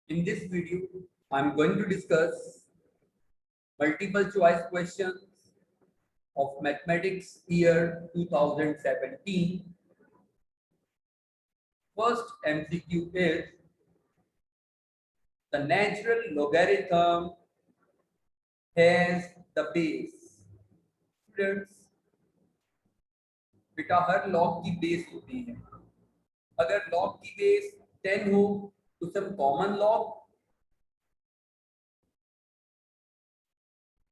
In this video, I'm going to discuss multiple choice questions of mathematics year 2017. First MCQ is the natural logarithm has the base. Students, बेटा हर log की base होती है. अगर log की base 10 हो तो सब कॉमन लॉग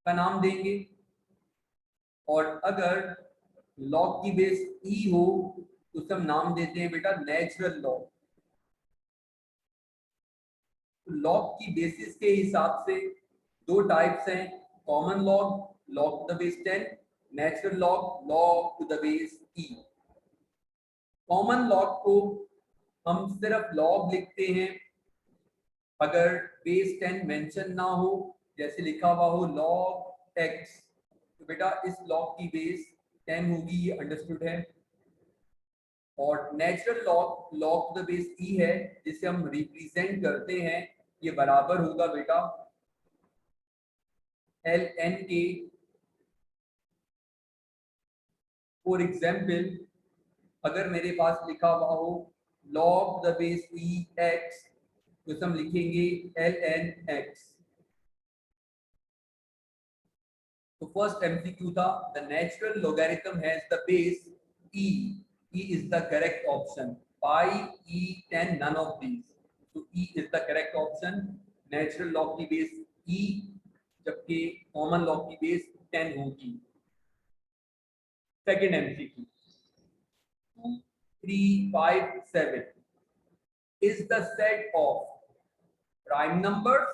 का नाम देंगे, और अगर लॉग की बेस ई हो तो सब नाम देते हैं बेटा नेचुरल लॉग. लॉग की बेसिस के हिसाब से दो टाइप्स हैं, common log, log to the base 10, natural log, log to the base E. Common log को हम सिर्फ लॉग लिखते हैं अगर बेस 10 मेंशन ना हो, जैसे लिखा हुआ हो लॉग एक्स, तो बेटा इस लॉग की बेस 10 होगी, ये अंडरस्टूड है. और natural log, log to the base e है, जिसे हम रिप्रेजेंट करते हैं, ये बराबर होगा बेटा एल एन के. फॉर एग्जाम्पल, अगर मेरे पास लिखा हुआ हो log the base e x, तो हम लिखेंगे एल एन एक्स. तो फर्स्ट एमसीक्यू था the natural logarithm has the base e. E is the correct option. Pi, e, 10, none of these. तो e is the correct option. Natural log की base e, जबकि common log की base 10 होगी. Second MCQ 2, 3, 5, 7 is the set of prime numbers,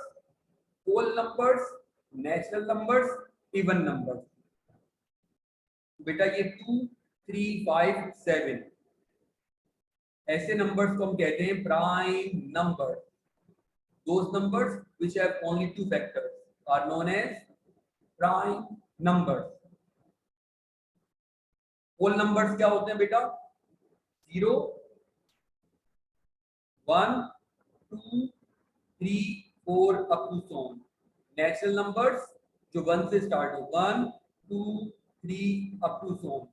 whole numbers, natural numbers, even numbers. बेटा ये 2, 3, 5, 7 ऐसे numbers को हम कहते हैं prime number. Those numbers which have only two factors are known as prime numbers. whole numbers क्या होते हैं बेटा? 0, 1, 2, 3, 4 up to so on. Natural numbers जो 1 से start हो, 1, 2, 3 up to so on.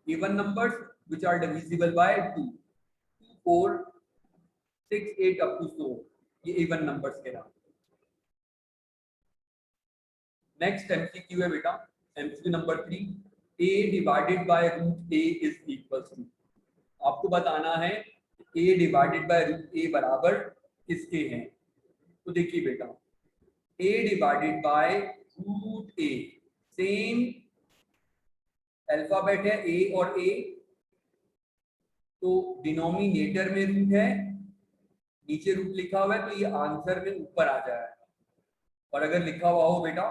Even numbers which are divisible by 2, 2, 4, 6, 8 up to so on. ये even numbers के नाम. नेक्स्ट एमसीक्यू है बेटा MCQ number 3. a divided by root a is equals to. आपको बताना है a divided by root a बराबर किसके हैं. तो देखिए बेटा a divided by root a, same alphabet है a और a, तो डिनोमिनेटर में रूट है, नीचे रूट लिखा हुआ है, तो ये आंसर में ऊपर आ जाएगा. और अगर लिखा हुआ हो बेटा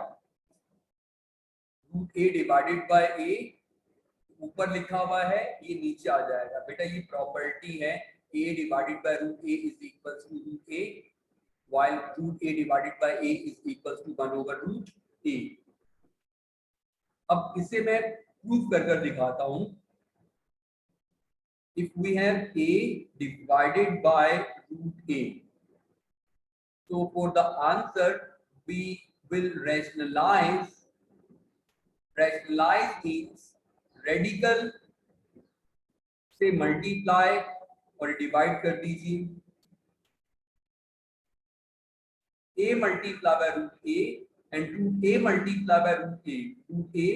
root a divided by a, ऊपर लिखा हुआ है, ये नीचे आ जाएगा. बेटा ये प्रॉपर्टी है, a divided by root a is equals to root a, while root a divided by a is equals to 1 over root a. अब इसे मैं प्रूव कर दिखाता हूं. If we have a divided by root a, so for the answer we will rationalize. Rationalize means radical से multiply और divide कर दीजिए. a multiply by root a and root a multiply by root a. Root a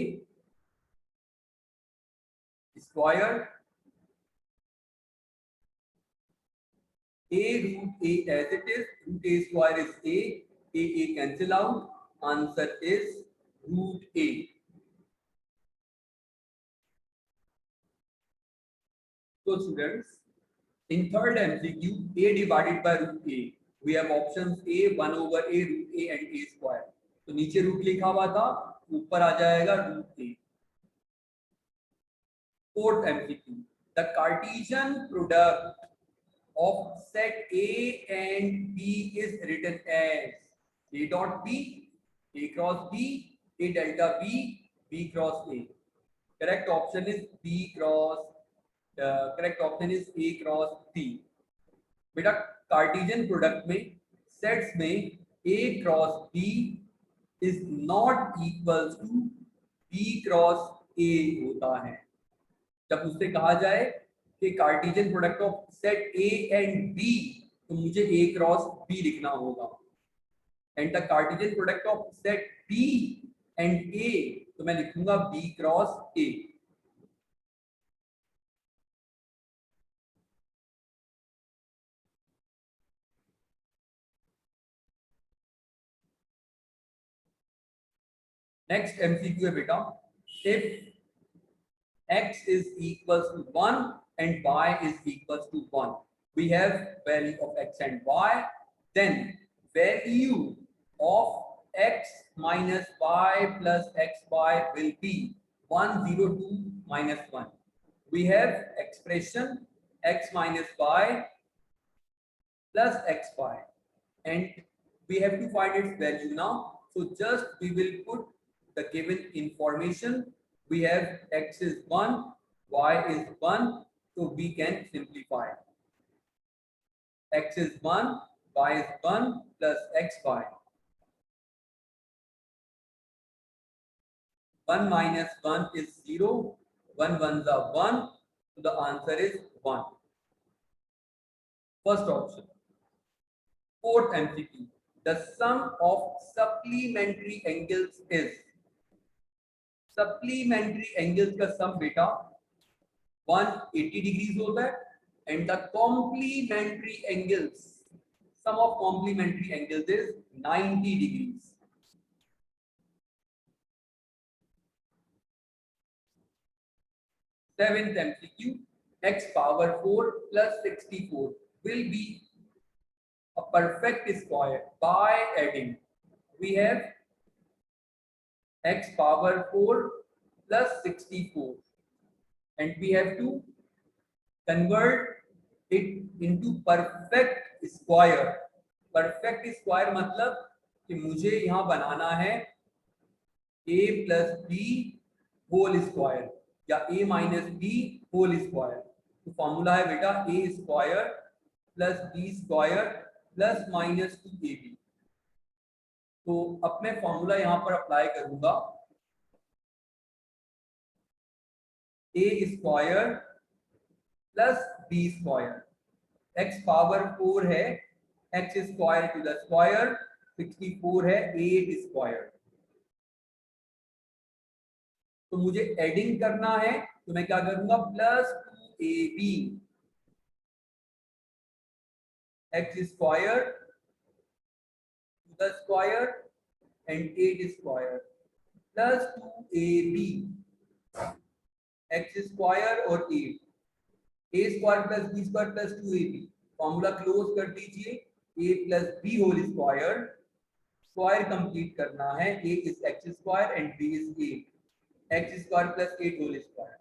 square, a root a as it is, root a square is a cancel out, answer is root a. So students, in third MCQ, a divided by root a, we have options a, 1 over a, root a and a square. तो नीचे root लिखा हुआ था, ऊपर आ जाएगा root a. Fourth MCQ, the Cartesian product of set a and b is written as a dot b, a cross b, a delta b, b cross a. Correct option is b cross. Correct option is a cross b. बेटा Cartesian product में sets में A cross B is not equal to B cross A होता है। जब उससे कहा जाए कि Cartesian product of set A and B, तो मुझे A क्रॉस B लिखना होगा, and the Cartesian product of set B and A, तो मैं लिखूंगा B cross A। Next MCQ है बेटा, if x is equals to 1 and y is equals to 1, we have value of x and y, then value of x minus y plus xy will be 102 minus 1. We have expression x minus y plus xy and we have to find its value now. So just we will put the given information. We have x is 1, y is 1, so we can simplify. X is 1, y is 1 plus xy. 1 minus 1 is 0, 1 ones are 1, so the answer is 1. First option. Fourth MCQ. The sum of supplementary angles is, supplementary angles का sum बेटा 180 degrees होता है, and the complementary angles, sum of complementary angles is 90 degrees. Seventh MCQ, x power 4 plus 64 will be a perfect square by adding. We have x power 4 plus 64 and we have to convert it into perfect square. Perfect square मतलब कि मुझे यहाँ बनाना है a plus b whole square या a minus b whole square. तो formula है बेटा a square plus b square plus minus 2ab। तो अब मैं फॉर्मूला यहाँ पर अप्लाई करूंगा, a square plus b square, x power 4 है, x square to the square, 64 है 8 स्क्वायर। तो मुझे एडिंग करना है, तो मैं क्या करूंगा plus 2ab x square to the square and 8 square plus 2ab x square और 8, a square plus b square plus 2ab। Formula close कर दीजिए, a प्लस b whole square, square complete करना है, a is x square and b is 8, x square plus 8 whole square.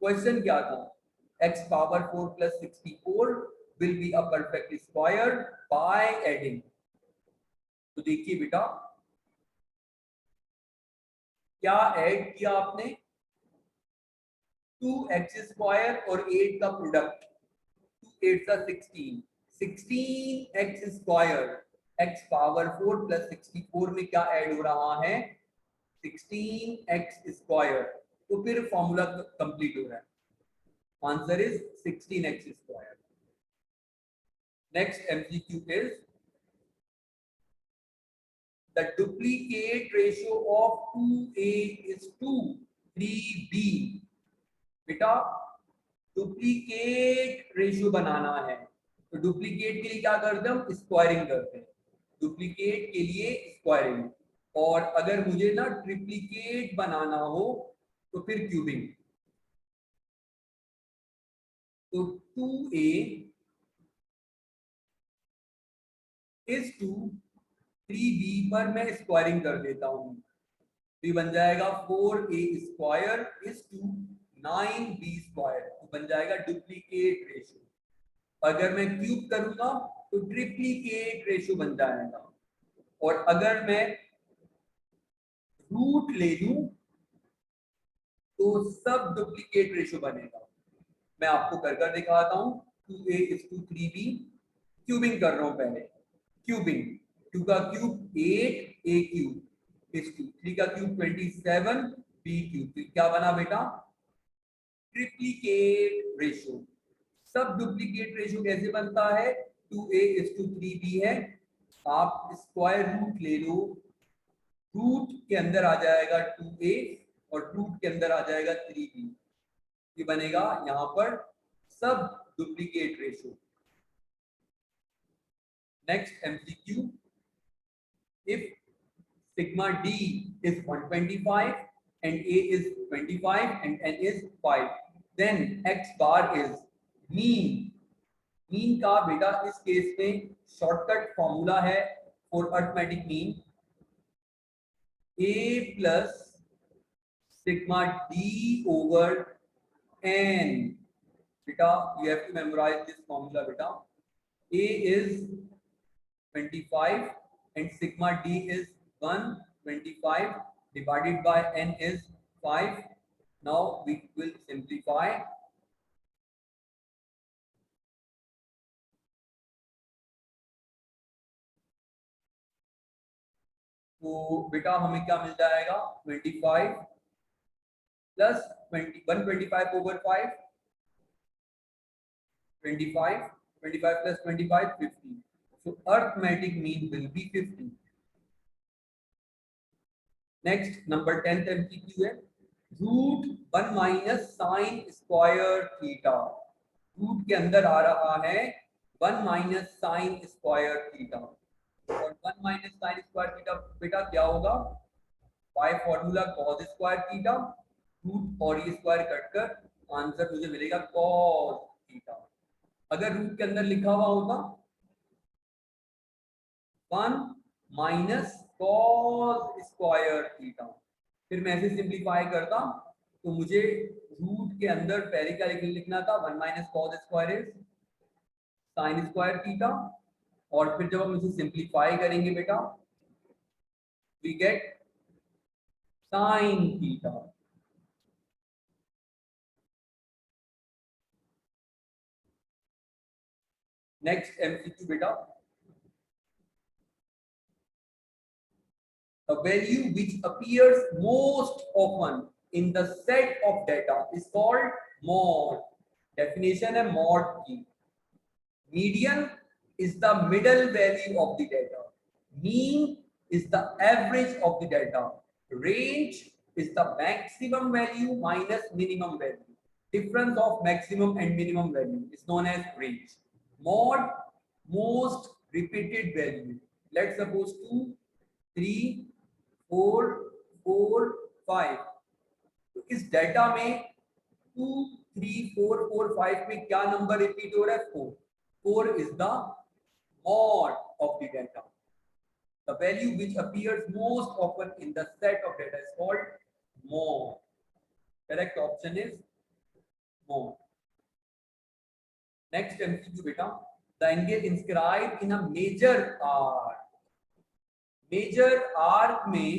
Question क्या था, x power 4 plus 64 will be a perfect square by adding. तो देखिए बेटा क्या ऐड किया आपने, 2x स्क्वायर और 8 का प्रोडक्ट, 2 8 का 16, 16x square, x power 4 plus 64 में क्या ऐड हो रहा है 16x स्क्वायर, तो फिर फॉर्मूला कंप्लीट हो रहा है, answer is 16x square. Next MCQ is the duplicate ratio of 2a is to 3b। बेटा डुप्लीकेट रेशियो बनाना है, तो डुप्लीकेट के लिए क्या करते हैं हम स्क्वायरिंग करते हैं, डुप्लीकेट के लिए स्क्वायरिंग, और अगर मुझे ना ट्रिप्लीकेट बनाना हो तो फिर क्यूबिंग। तो 2a is to 3b पर मैं स्क्वायरिंग कर देता हूं, तो बन जाएगा 4a square is to 9b square, तो बन जाएगा डुप्लीकेट रेशियो। अगर मैं क्यूब करूंगा तो ट्रिप्लीकेट रेशियो बन जाएगा, और अगर मैं रूट ले लूं तो सब डुप्लीकेट रेशियो बनेगा। मैं आपको कर दिखाता हूं, 2a is to 3b, cubing कर रहा हूं पहले, क्यूबिंग, 2 का क्यूब 8 a क्यूब इज 2, 3 का क्यूब 27 b क्यूब। तो क्या बना बेटा? Triplicate ratio. सब डुप्लीकेट रेशियो कैसे बनता है? 2a is to 3b है, आप स्क्वायर रूट ले लो, रूट के अंदर आ जाएगा 2a और रूट के अंदर आ जाएगा 3b, ये बनेगा यहां पर सब duplicate ratio. Next MCQ, if sigma d is 125 and a is 25 and n is 5, then x bar is mean। Mean का बेटा इस केस में शॉर्टकट फॉर्मूला है for arithmetic mean, a plus sigma d over n। बेटा you have to memorize this formula बेटा। a is 25 and sigma d is 125 divided by n is 5। now we will simplify, तो बेटा हमें क्या मिल जाएगा? 25 plus 125 over 5, 25, 25 plus 25, 50। so arithmetic mean will be 50। Next number 10th MCQ है, root 1 minus sine square theta. Root के अंदर आ रहा है 1 माइनस साइन स्क्वायर थीटा, और 1 माइनस साइन स्क्वायर थीटा बेटा क्या होगा? By formula cos square theta, root और ये स्क्वायर कटकर आंसर मुझे मिलेगा कॉस थीटा। अगर रूट के अंदर लिखा हुआ होता 1 माइनस कॉस स्क्वायर थीटा, फिर मैं ऐसे सिंप्लीफाई करता तो मुझे रूट के अंदर पहले क्या लिखना था? 1 minus cos square is sine square theta, और फिर जब हम इसे सिंप्लीफाई करेंगे बेटा we get sine theta. Next MCQ बेटा, a value which appears most often in the set of data is called mod। definition है mod की। median is the middle value of the data, mean is the average of the data, range is the maximum value minus minimum value, difference of maximum and minimum value is known as range। mod most repeated value, let's suppose 2 3 4 4 5, तो इस data में 2 3 4 4 5 में क्या number repeat हो रहा है? 4। 4 is the mod of the data, the value which appears most often in the set of data is called mod। correct option is mod। next MCQ beta, the angle inscribed in a major arc। Major arc में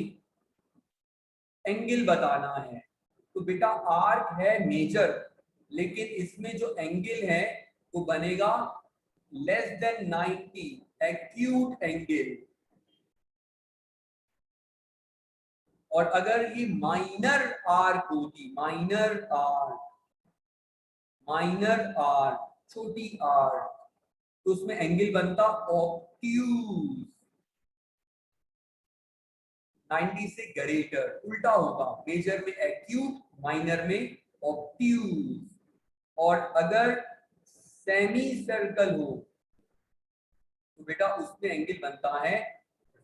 angle बताना है, तो बेटा arc है major, लेकिन इसमें जो angle है वो बनेगा लेस देन 90 एक्यूट एंगल। और अगर ये माइनर आर्क होती, माइनर आर्क छोटी आर्क, तो उसमें एंगल बनता ऑब्ट्यूज, 90 से ग्रेटर, उल्टा होगा, मेजर में एक्यूट माइनर में ऑब्ट्यूज। और अगर सेमी सर्कल हो तो बेटा उसमें एंगल बनता है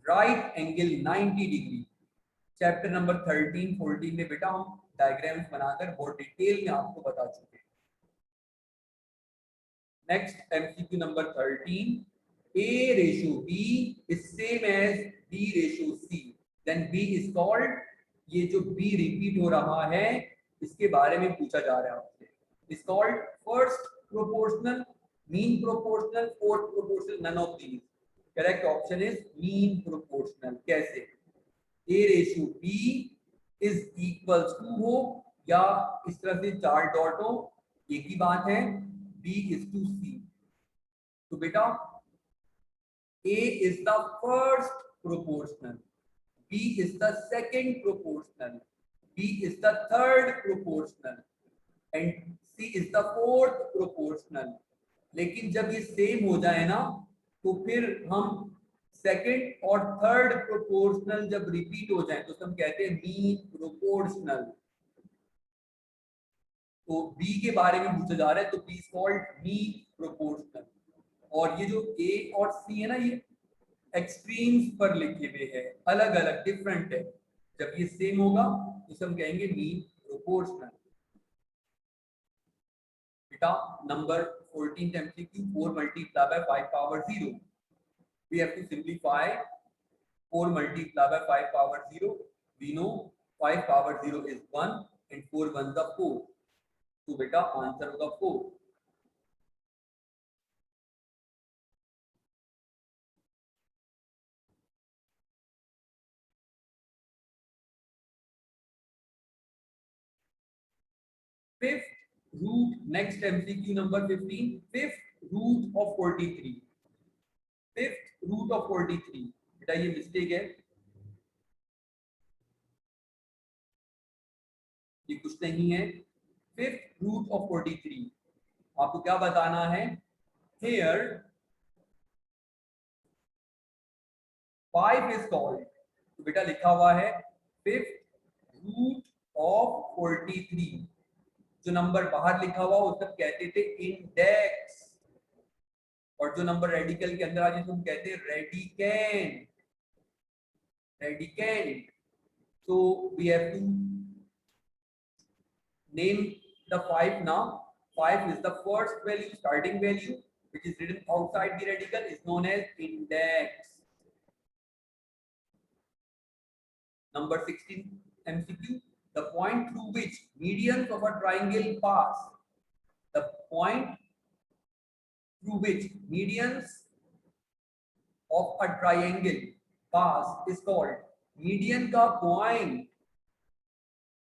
right angle 90 degree. Chapter number 13 14 में बेटा हम डायग्राम्स बनाकर बहुत डिटेल में आपको बता चुके हैं। Next MCQ number 13, A ratio B is same as B ratio C, then B is called, ये जो B रिपीट हो रहा है इसके बारे में पूछा जा रहा है आपसे, is called first proportional, mean proportional, fourth proportional, none of these। correct option is mean proportional। कैसे? A ratio B is equals to हो या इस तरह से 4 डॉट हो, एक ही बात है, B is to C। तो बेटा A is the first proportional, B is the second proportional, B is the third proportional and C is the fourth proportional। लेकिन जब ये सेम हो जाए ना तो फिर हम सेकंड और थर्ड प्रोपोर्शनल जब रिपीट हो जाए तो हम कहते हैं मीन प्रोपोर्शनल। तो बी के बारे में पूछा जा रहा है तो b is called mean proportional. और ये जो ए और सी है ना ये एक्सट्रीम्स पर लिखे हुए हैं, अलग अलग डिफरेंट है। जब ये सेम होगा तो हम कहेंगे मीन प्रोपोर्शनल। बेटा number 14th MCQ 4 multiplied by 5 power 0, we have to simplify 4 multiplied by 5 power 0, we know 5 power 0 is 1 and 4 1s are 4, तो बेटा आंसर होगा 4। Fifth root, next MCQ number 15, fifth root of 43, fifth root of 43, बेटा ये mistake है, ये कुछ नहीं है। फिफ्थ रूट ऑफ 43 आपको क्या बताना है, here 5 is called, तो बेटा लिखा हुआ है फिफ्थ रूट ऑफ 43, जो नंबर बाहर लिखा हुआ वो सब कहते थे इंडेक्स, और जो नंबर रेडिकल के अंदर आ जाए तो हम कहते हैं radicand, radicand. so we have to name the 5 now। 5 is the first value, starting value, which is written outside the radical, is known as index। Number 16 MCQ, the point through which medians of a triangle pass, the point through which medians of a triangle pass is called, median का point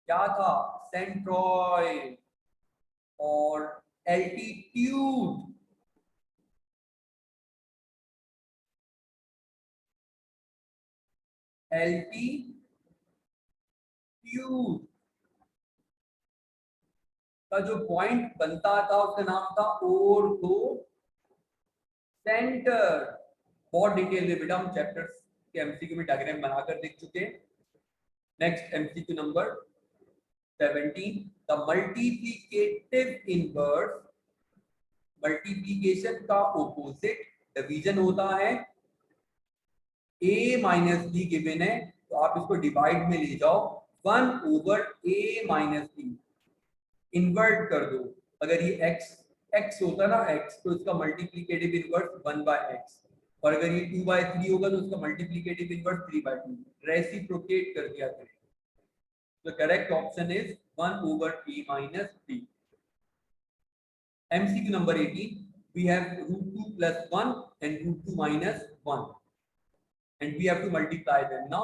क्या था, centroid, और altitude का जो point बनता था उसका नाम था ऑर्थो सेंटर। बहुत डिटेल में बेटा हम चैप्टर्स के एमसीक्यू में डायग्राम बनाकर देख चुके हैं। Next MCQ number 17, the multiplicative inverse, multiplication का ऑपोजिट डिवीजन होता है। a माइनस बी गिवन है तो आप इसको डिवाइड में ले जाओ 1 over a minus b, invert कर दो। अगर ये x होता ना x तो इसका मल्टीप्लिकेटिव इनवर्स 1 बाय x, और अगर ये 2 बाय 3 होगा तो इसका मल्टीप्लिकेटिव इनवर्स 3 बाय 2, रेसिप्रोकेट कर दिया करें। The correct option is 1 over a minus b। MCQ number 18, we have root 2 plus 1 and root 2 minus 1 and we have to multiply them now।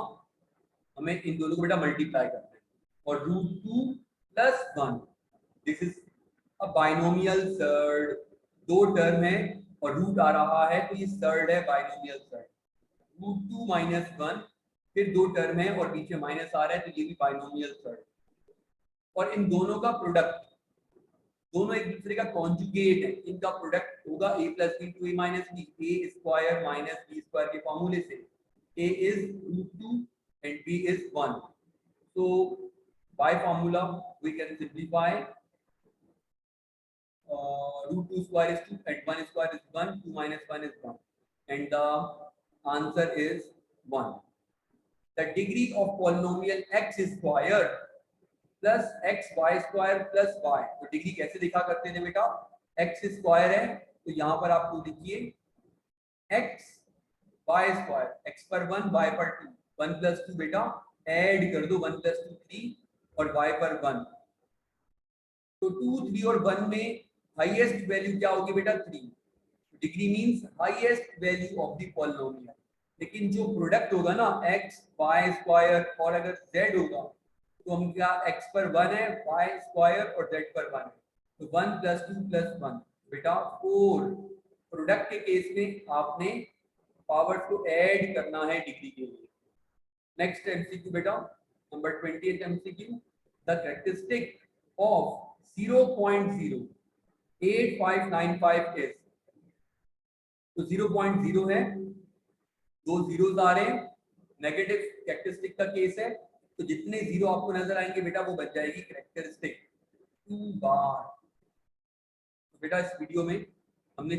हमें इन दोनों को बेटा मल्टीप्लाई करना है, और root 2 plus 1, this is a binomial surd, दो term है और रूट आ रहा है तो ये सर्ड है, बाइनोमियल सर्ड। रूट 2 माइनस 1, फिर दो टर्म है और बीच में माइनस आ रहा है तो ये भी बाइनोमियल सर्ड। और इन दोनों का प्रोडक्ट, दोनों एक दूसरे का कॉन्जुगेट है, इनका प्रोडक्ट होगा a plus b to a minus b, a square minus b square के फॉर्मूले से। a is root 2 and b is 1, so by formula we can simplify root 2 square is 2 and 1 square is 1, 2 minus 1 is 1 and the answer is 1। the degree of polynomial x square plus xy square plus y, तो degree कैसे दिखा करते थे बेटा, x square है तो यहाँ पर आपको लिखिए x y स्क्वायर, x पर 1 y पर 2, 1 प्लस 2 बेटा ऐड कर दो, 1 प्लस 2 3 और y पर 1, तो 2 3 और 1 में हाईएस्ट वैल्यू क्या होगी बेटा 3, degree means highest value of the polynomial. लेकिन जो प्रोडक्ट होगा ना x y स्क्वायर और अगर z होगा तो हम क्या, x पर 1 है, y स्क्वायर और z पर 1 है, तो 1 प्लस 2 प्लस 1 बेटा 4। प्रोडक्ट के केस में आपने पावर्स को ऐड करना है डिग्री के लिए। नेक्स्ट एमसीक्यू बेटा, number 20th MCQ, the characteristic of 0.08595 is. तो 0.0 है, दो जीरोस आ रहे हैं, नेगेटिव कैरेक्टरिस्टिक का केस है, तो जितने जीरो आपको नजर आएंगे बेटा वो बच जाएगी कैरेक्टरिस्टिक 2 बार। तो बेटा इस वीडियो में हमने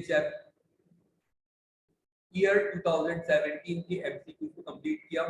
ईयर 2017 के एमसीक्यू को कंप्लीट किया।